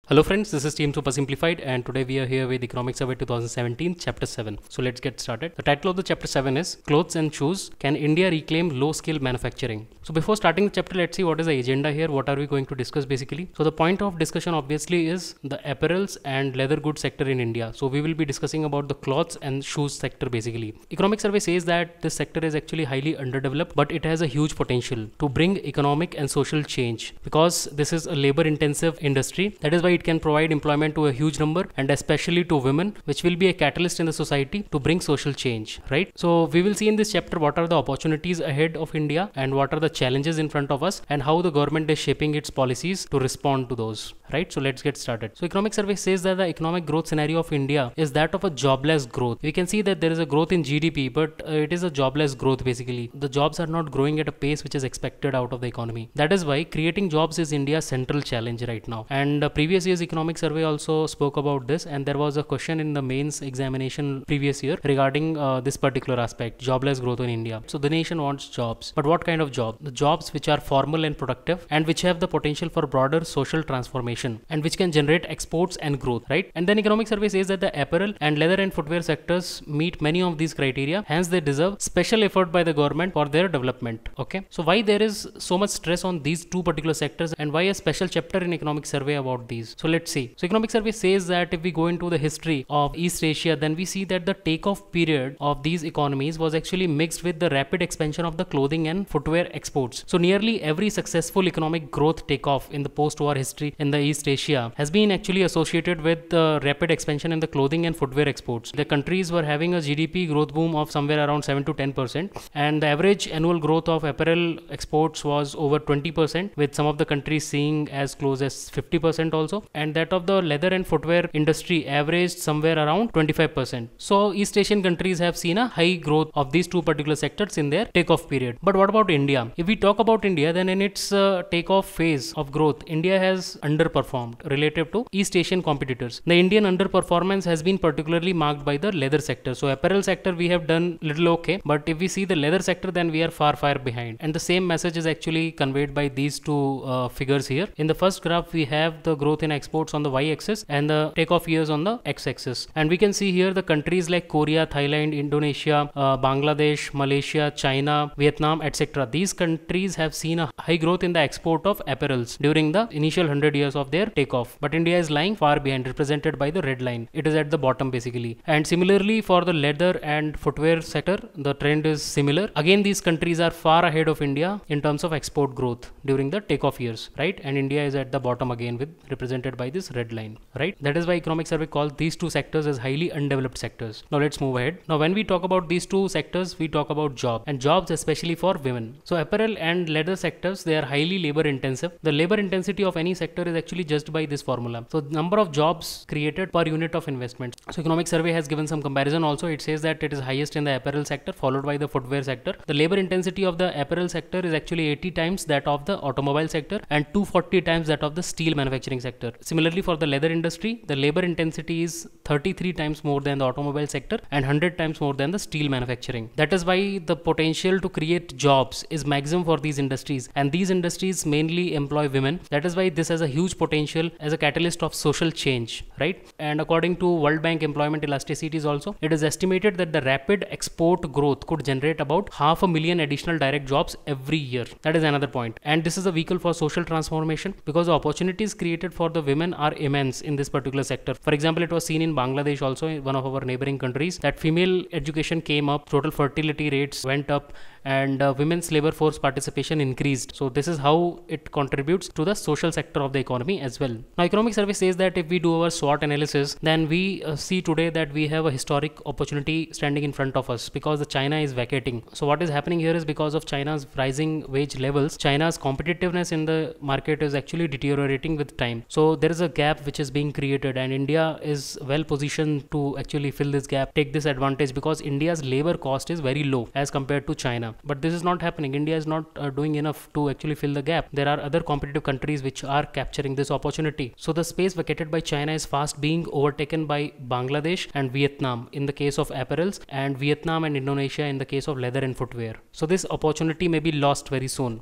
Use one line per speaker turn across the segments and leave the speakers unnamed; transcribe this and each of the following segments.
Hello friends, this is Team SuperSimplified and today we are here with Economic Survey 2017 Chapter 7. So let's get started. The title of the Chapter 7 is Clothes and Shoes, Can India Reclaim Low-Skill Manufacturing? So before starting the chapter, let's see what is the agenda here, what are we going to discuss basically. So the point of discussion obviously is the apparels and leather goods sector in India. So we will be discussing about the clothes and shoes sector basically. Economic Survey says that this sector is actually highly underdeveloped, but it has a huge potential to bring economic and social change because this is a labor-intensive industry. That is why it can provide employment to a huge number and especially to women, which will be a catalyst in the society to bring social change, right? So we will see in this chapter what are the opportunities ahead of India and what are the challenges in front of us and how the government is shaping its policies to respond to those, right? So let's get started. So Economic Survey says that the economic growth scenario of India is that of a jobless growth. We can see that there is a growth in GDP, but it is a jobless growth basically. The jobs are not growing at a pace which is expected out of the economy. That is why creating jobs is India's central challenge right now. And previous year's Economic Survey also spoke about this, and there was a question in the mains examination previous year regarding this particular aspect, jobless growth in India. So the nation wants jobs, but what kind of job? The jobs which are formal and productive and which have the potential for broader social transformation and which can generate exports and growth, right? And then Economic Survey says that the apparel and leather and footwear sectors meet many of these criteria, hence they deserve special effort by the government for their development. Okay, so why there is so much stress on these two particular sectors and why a special chapter in Economic Survey about these? So let's see. So Economic Survey says that if we go into the history of East Asia, then we see that the takeoff period of these economies was actually mixed with the rapid expansion of the clothing and footwear exports. So nearly every successful economic growth takeoff in the post-war history in the East Asia has been actually associated with the rapid expansion in the clothing and footwear exports. The countries were having a GDP growth boom of somewhere around 7 to 10%, and the average annual growth of apparel exports was over 20%, with some of the countries seeing as close as 50% also, and that of the leather and footwear industry averaged somewhere around 25%. So East Asian countries have seen a high growth of these two particular sectors in their takeoff period. But what about India? If we talk about India, then in its takeoff phase of growth, India has underperformed relative to East Asian competitors. The Indian underperformance has been particularly marked by the leather sector. So apparel sector we have done little okay, but if we see the leather sector, then we are far behind. And the same message is actually conveyed by these two figures here. In the first graph, we have the growth in exports on the y-axis and the takeoff years on the x-axis. And we can see here the countries like Korea, Thailand, Indonesia, Bangladesh, Malaysia, China, Vietnam, etc. These countries have seen a high growth in the export of apparels during the initial 100 years of their takeoff. But India is lying far behind, represented by the red line. It is at the bottom basically. And similarly for the leather and footwear sector, the trend is similar. Again, these countries are far ahead of India in terms of export growth during the takeoff years, right? And India is at the bottom again, with represented by this red line, right? That is why Economic Survey calls these two sectors as highly undeveloped sectors. Now let's move ahead. Now when we talk about these two sectors, we talk about jobs, and jobs especially for women. So apparel and leather sectors, they are highly labor intensive. The labor intensity of any sector is actually judged by this formula. So number of jobs created per unit of investment. So Economic Survey has given some comparison also. It says that it is highest in the apparel sector, followed by the footwear sector. The labor intensity of the apparel sector is actually 80 times that of the automobile sector and 240 times that of the steel manufacturing sector. Similarly for the leather industry, the labor intensity is 33 times more than the automobile sector and 100 times more than the steel manufacturing. That is why the potential to create jobs is maximum for these industries, and these industries mainly employ women. That is why this has a huge potential as a catalyst of social change, right? And according to World Bank employment elasticities also, it is estimated that the rapid export growth could generate about 500,000 additional direct jobs every year. That is another point. And this is a vehicle for social transformation because the opportunities created for the women are immense in this particular sector. For example, it was seen in Bangladesh also, one of our neighboring countries, that female education came up, total fertility rates went up, and women's labor force participation increased. So this is how it contributes to the social sector of the economy as well. Now Economic Survey says that if we do our SWOT analysis, then we see today that we have a historic opportunity standing in front of us because the China is vacating. So what is happening here is because of China's rising wage levels, China's competitiveness in the market is actually deteriorating with time. So there is a gap which is being created, and India is well positioned to actually fill this gap, take this advantage, because India's labor cost is very low as compared to China. China. But this is not happening. India is not doing enough to actually fill the gap. There are other competitive countries which are capturing this opportunity. So the space vacated by China is fast being overtaken by Bangladesh and Vietnam in the case of apparels, and Vietnam and Indonesia in the case of leather and footwear. So this opportunity may be lost very soon.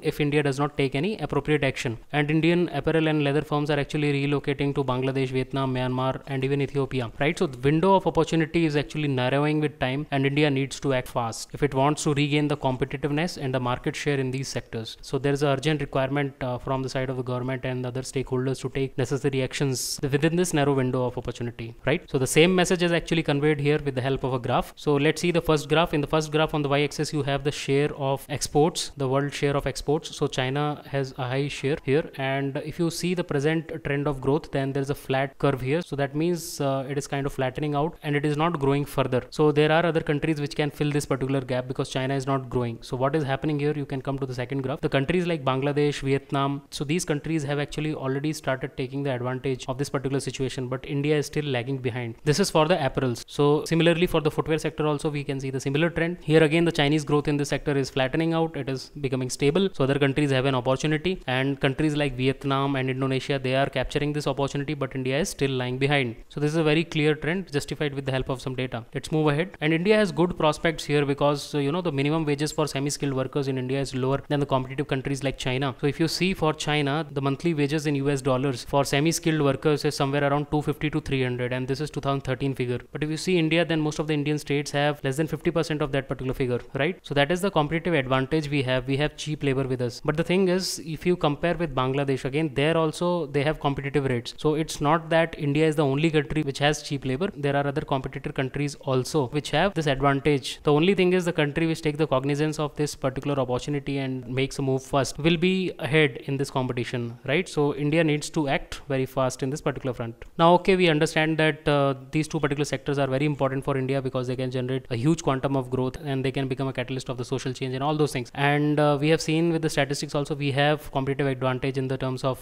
If India does not take any appropriate action. And Indian apparel and leather firms are actually relocating to Bangladesh, Vietnam, Myanmar, and even Ethiopia, right? So the window of opportunity is actually narrowing with time, and India needs to act fast if it wants to regain the competitiveness and the market share in these sectors. So there is an urgent requirement from the side of the government and other stakeholders to take necessary actions within this narrow window of opportunity, right? So the same message is actually conveyed here with the help of a graph. So let's see the first graph. In the first graph on the y-axis, you have the share of exports, the world share of exports. So China has a high share here, and if you see the present trend of growth, then there's a flat curve here. So that means it is kind of flattening out and it is not growing further. So there are other countries which can fill this particular gap because China is not growing. So what is happening here? You can come to the second graph. The countries like Bangladesh, Vietnam, so these countries have actually already started taking the advantage of this particular situation, but India is still lagging behind. This is for the apparels. So similarly for the footwear sector also, we can see the similar trend. Here again, the Chinese growth in this sector is flattening out. It is becoming stable. So other countries have an opportunity, and countries like Vietnam and Indonesia, they are capturing this opportunity, but India is still lying behind. So this is a very clear trend justified with the help of some data. Let's move ahead. And India has good prospects here because the minimum wages for semi-skilled workers in India is lower than the competitive countries like China. So if you see for China, the monthly wages in US dollars for semi-skilled workers is somewhere around 250 to 300, and this is 2013 figure. But if you see India, then most of the Indian states have less than 50% of that particular figure, right? So that is the competitive advantage we have. We have cheap labor with us. But the thing is, if you compare with Bangladesh, again, there also they have competitive rates. So it's not that India is the only country which has cheap labor. There are other competitor countries also which have this advantage. The only thing is the country which take the cognizance of this particular opportunity and makes a move first will be ahead in this competition, right? So India needs to act very fast in this particular front. Now, okay, we understand that these two particular sectors are very important for India because they can generate a huge quantum of growth and they can become a catalyst of the social change and all those things. And we have seen with the statistics also, we have competitive advantage in the terms of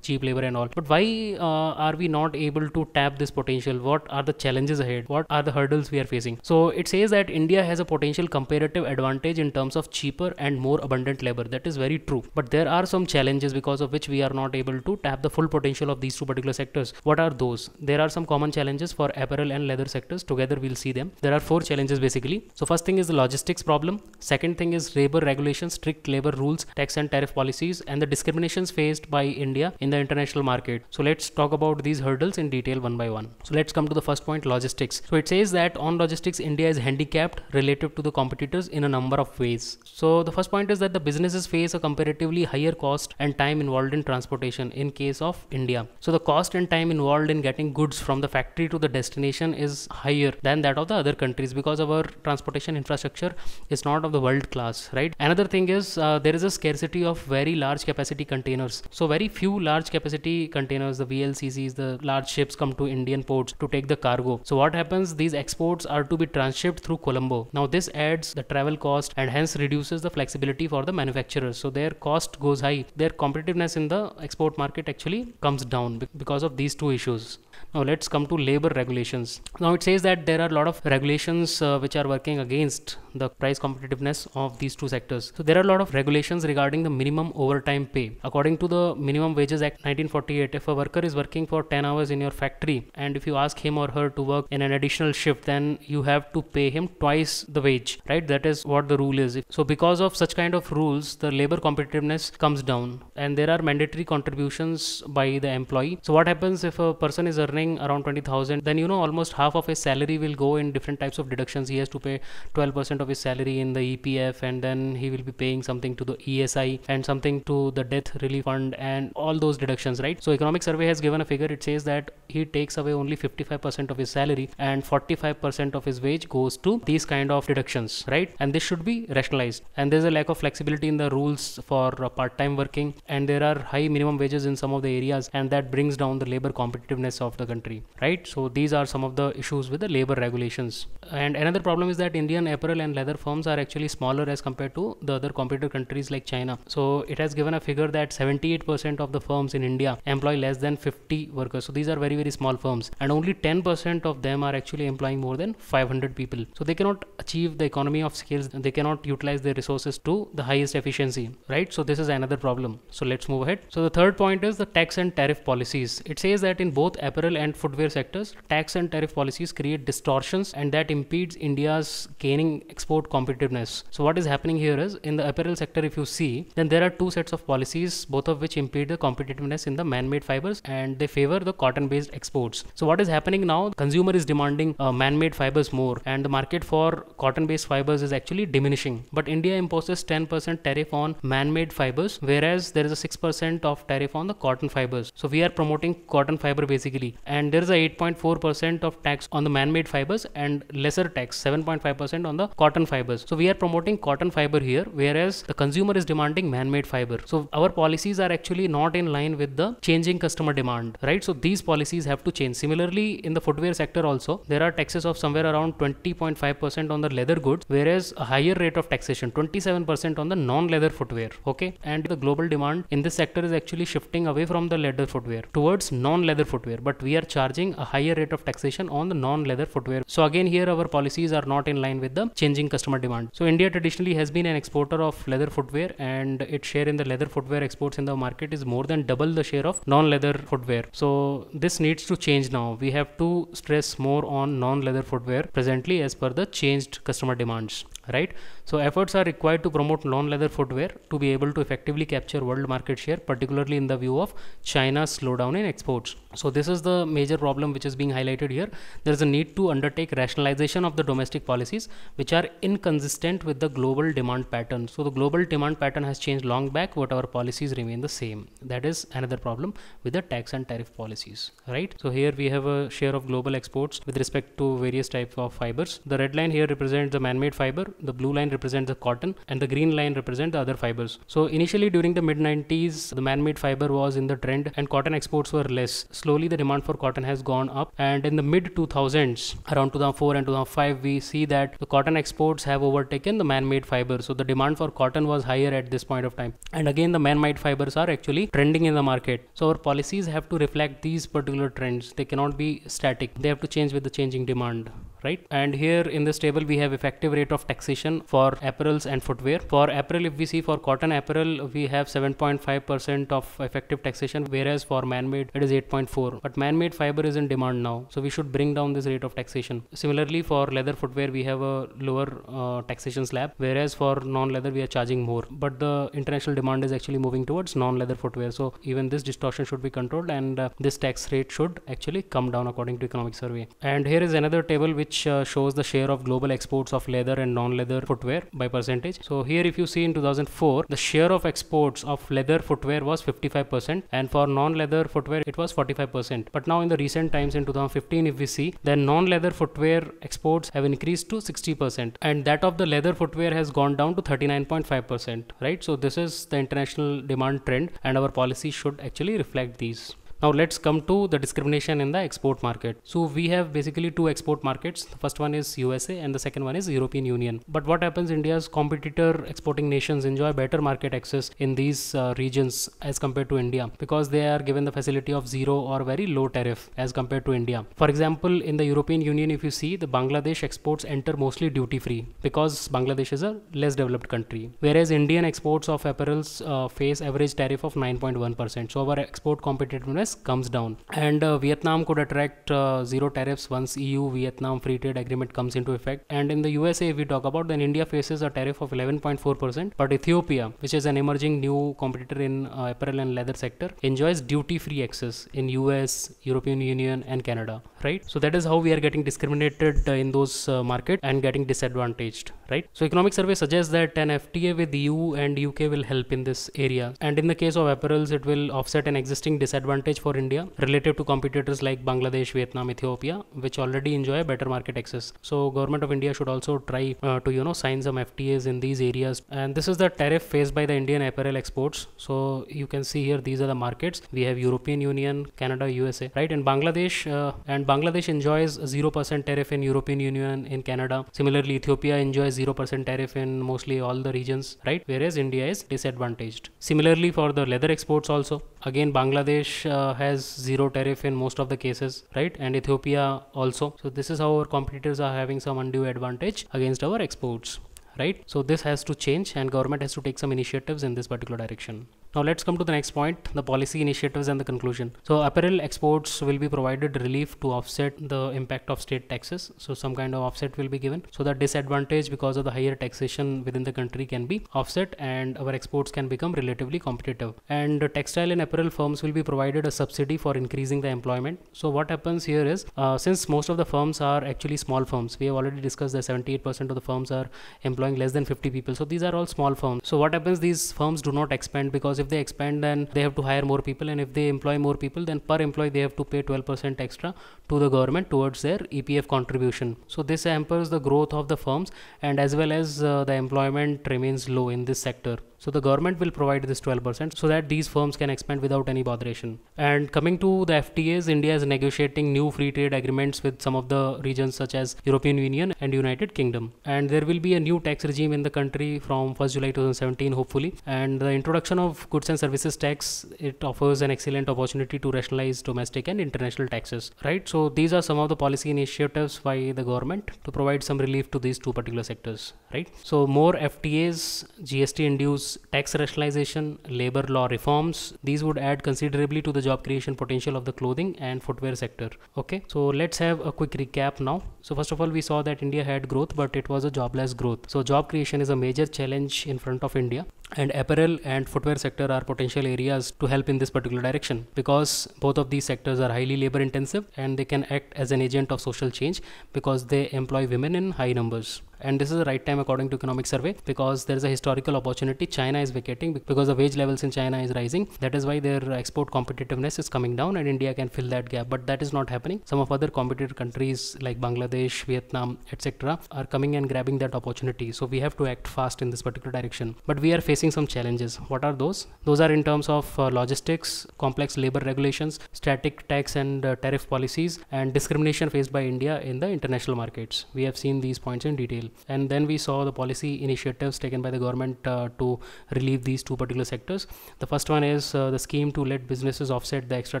cheap labor and all. But why are we not able to tap this potential? What are the challenges ahead? What are the hurdles we are facing? So it says that India has a potential comparative advantage in terms of cheaper and more abundant labor. That is very true. But there are some challenges because of which we are not able to tap the full potential of these two particular sectors. What are those? There are some common challenges for apparel and leather sectors. Together we'll see them. There are 4 challenges basically. So first thing is the logistics problem. Second thing is labor regulations, strict labor rules, tax and tariff policies, and the discriminations faced by India in the international market. So let's talk about these hurdles in detail one by one. So let's come to the first point, logistics. So it says that on logistics, India is handicapped relative to the competitors in a number of ways. So the first point is that the businesses face a comparatively higher cost and time involved in transportation in case of India. So the cost and time involved in getting goods from the factory to the destination is higher than that of the other countries because our transportation infrastructure is not of the world class, right? Another thing is there is a scarcity of very large capacity containers. So very few large capacity containers, the VLCCs, the large ships come to Indian ports to take the cargo. So what happens? These exports are to be transshipped through Colombo. Now this adds the travel cost and hence reduces the flexibility for the manufacturers. So their cost goes high. Their competitiveness in the export market actually comes down because of these two issues. Now let's come to labor regulations. Now it says that there are a lot of regulations which are working against the price competitiveness of these two sectors. So there are a lot of regulations regarding the minimum overtime pay. According to the Minimum Wages Act 1948, if a worker is working for 10 hours in your factory and if you ask him or her to work in an additional shift, then you have to pay him twice the wage, right? That is what the rule is. So because of such kind of rules, the labor competitiveness comes down and there are mandatory contributions by the employee. So what happens if a person is earning around 20,000, then almost half of his salary will go in different types of deductions. He has to pay 12% of his salary in the EPF, and then he will be paying something to the ESI and something to the death relief fund and all those deductions, right? So Economic Survey has given a figure. It says that he takes away only 55% of his salary and 45% of his wage goes to these kind of deductions, right? And this should be rationalized. And there's a lack of flexibility in the rules for part-time working, and there are high minimum wages in some of the areas, and that brings down the labor competitiveness of the country, right? So these are some of the issues with the labor regulations. And another problem is that Indian apparel and leather firms are actually smaller as compared to the other competitor countries like China. So it has given a figure that 78% of the firms in India employ less than 50 workers. So these are very, very small firms, and only 10% of them are actually employing more than 500 people. So they cannot achieve the economy of scales, they cannot utilize their resources to the highest efficiency, right? So this is another problem. So let's move ahead. So the third point is the tax and tariff policies. It says that in both apparel and footwear sectors, tax and tariff policies create distortions, and that impedes India's gaining export competitiveness. So what is happening here is, in the apparel sector, if you see, then there are two sets of policies, both of which impede the competitiveness in the man-made fibers, and they favor the cotton-based exports. So what is happening now? Consumer is demanding man-made fibers more, and the market for cotton-based fibers is actually diminishing. But India imposes 10% tariff on man-made fibers, whereas there is a 6% of tariff on the cotton fibers. So we are promoting cotton fiber basically, and there is a 8.4% of tax on the man-made fibers and lesser tax 7.5% on the cotton fibers. So we are promoting cotton fiber here, whereas the consumer is demanding man-made fiber. So our policies are actually not in line with the changing customer demand, right? So these policies have to change. Similarly, in the footwear sector also, there are taxes of somewhere around 20.5% on the leather goods, whereas a higher rate of taxation 27% on the non-leather footwear. Okay, and the global demand in this sector is actually shifting away from the leather footwear towards non-leather footwear, but we are charging a higher rate of taxation on the non-leather footwear. So again, here our policies are not in line with the changing customer demand. So India traditionally has been an exporter of leather footwear, and its share in the leather footwear exports in the market is more than double the share of non-leather footwear. So this needs to change now. We have to stress more on non-leather footwear presently as per the changed customer demands, right? So efforts are required to promote non-leather footwear to be able to effectively capture world market share, particularly in the view of China's slowdown in exports. So this is the major problem which is being highlighted here. There is a need to undertake rationalization of the domestic policies which are inconsistent with the global demand pattern. So the global demand pattern has changed long back, but our policies remain the same. That is another problem with the tax and tariff policies, right? So here we have a share of global exports with respect to various types of fibers. The red line here represents the man-made fiber, the blue line represents the cotton, and the green line represents the other fibers. So initially during the mid-90s, the man-made fiber was in the trend and cotton exports were less. Slowly the demand for cotton has gone up, and in the mid-2000s, around 2004 and 2005, we see that the cotton exports have overtaken the man-made fiber. So the demand for cotton was higher at this point of time, and again the man-made fibers are actually trending in the market. So our policies have to reflect these particular trends. They cannot be static. They have to change with the changing demand, right? And here in this table we have effective rate of taxation for apparels and footwear. For apparel, if we see, for cotton apparel we have 7.5% of effective taxation, whereas for man-made it is 8.4. But man-made fiber is in demand now, so we should bring down this rate of taxation. Similarly, for leather footwear we have a lower taxation slab, whereas for non-leather we are charging more. But the international demand is actually moving towards non-leather footwear, so even this distortion should be controlled, and this tax rate should actually come down according to economic survey. And here is another table which shows the share of global exports of leather and non-leather footwear by percentage. So here if you see, in 2004 the share of exports of leather footwear was 55%, and for non-leather footwear it was 45%. But now in the recent times, in 2015, if we see, then non-leather footwear exports have increased to 60%, and that of the leather footwear has gone down to 39.5%, right? So this is the international demand trend, and our policy should actually reflect these. Now let's come to the discrimination in the export market. So we have basically two export markets. The first one is USA and the second one is European Union. But what happens, India's competitor exporting nations enjoy better market access in these regions as compared to India, because they are given the facility of zero or very low tariff as compared to India. For example, in the European Union, if you see, the Bangladesh exports enter mostly duty free because Bangladesh is a less developed country, whereas Indian exports of apparels face average tariff of 9.1%. So our export competitiveness comes down, and Vietnam could attract zero tariffs once EU-Vietnam free trade agreement comes into effect. And in the USA, if we talk about, then India faces a tariff of 11.4%, but Ethiopia, which is an emerging new competitor in apparel and leather sector, enjoys duty-free access in US, European Union and Canada, right? So that is how we are getting discriminated in those markets and getting disadvantaged, right? So economic survey suggests that an FTA with EU and UK will help in this area, and in the case of apparels, it will offset an existing disadvantage advantage for India relative to competitors like Bangladesh, Vietnam, Ethiopia, which already enjoy better market access. So government of India should also try to sign some FTAs in these areas. And this is the tariff faced by the Indian apparel exports. So you can see here, these are the markets. We have European Union, Canada, USA, right? And Bangladesh enjoys 0% tariff in European Union, in Canada. Similarly, Ethiopia enjoys 0% tariff in mostly all the regions, right? Whereas India is disadvantaged. Similarly, for the leather exports also, again Bangladesh has zero tariff in most of the cases, right? And Ethiopia also. So this is how our competitors are having some undue advantage against our exports, right? So this has to change, and government has to take some initiatives in this particular direction. Now let's come to the next point, the policy initiatives and the conclusion. So apparel exports will be provided relief to offset the impact of state taxes. So some kind of offset will be given, so the disadvantage because of the higher taxation within the country can be offset and our exports can become relatively competitive. And textile and apparel firms will be provided a subsidy for increasing the employment. So what happens here is, since most of the firms are actually small firms, we have already discussed that 78% of the firms are employing less than 50 people. So these are all small firms. So what happens, these firms do not expand, because if they expand, then they have to hire more people, and if they employ more people, then per employee they have to pay 12% extra to the government towards their EPF contribution. So this hampers the growth of the firms, and as well as the employment remains low in this sector. So the government will provide this 12% so that these firms can expand without any botheration. And coming to the FTAs, India is negotiating new free trade agreements with some of the regions such as European Union and United Kingdom. And there will be a new tax regime in the country from 1st July 2017 hopefully. And the introduction of goods and services tax, it offers an excellent opportunity to rationalize domestic and international taxes, right? So these are some of the policy initiatives by the government to provide some relief to these two particular sectors, right? So more FTAs, GST induced tax rationalization, labor law reforms, these would add considerably to the job creation potential of the clothing and footwear sector. Okay, so let's have a quick recap now. So first of all, we saw that India had growth, but it was a jobless growth. So job creation is a major challenge in front of India, and apparel and footwear sector are potential areas to help in this particular direction, because both of these sectors are highly labor intensive and they can act as an agent of social change because they employ women in high numbers. And this is the right time according to economic survey, because there is a historical opportunity. China is vacating because the wage levels in China is rising. That is why their export competitiveness is coming down, and India can fill that gap, but that is not happening. Some of other competitor countries like Bangladesh, Vietnam, etc. are coming and grabbing that opportunity. So we have to act fast in this particular direction, but we are facing some challenges. What are those? Those are in terms of logistics, complex labor regulations, static tax and tariff policies, and discrimination faced by India in the international markets. We have seen these points in detail. And then we saw the policy initiatives taken by the government to relieve these two particular sectors. The first one is the scheme to let businesses offset the extra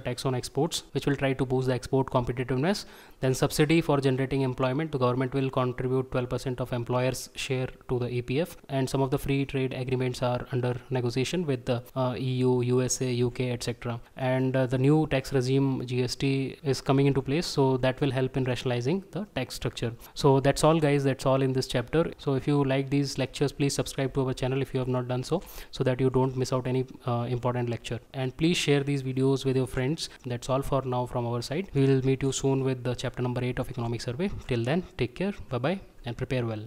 tax on exports, which will try to boost the export competitiveness. Then subsidy for generating employment. The government will contribute 12% of employers' share to the EPF, and some of the free trade agreements are under negotiation with the EU, USA, UK, etc. And the new tax regime GST is coming into place, so that will help in rationalizing the tax structure. So that's all guys, that's all in this chapter. So if you like these lectures, please subscribe to our channel if you have not done so, so that you don't miss out any important lecture, and please share these videos with your friends. That's all for now from our side. We will meet you soon with the chapter number 8 of economic survey. Till then, take care, bye bye, and prepare well.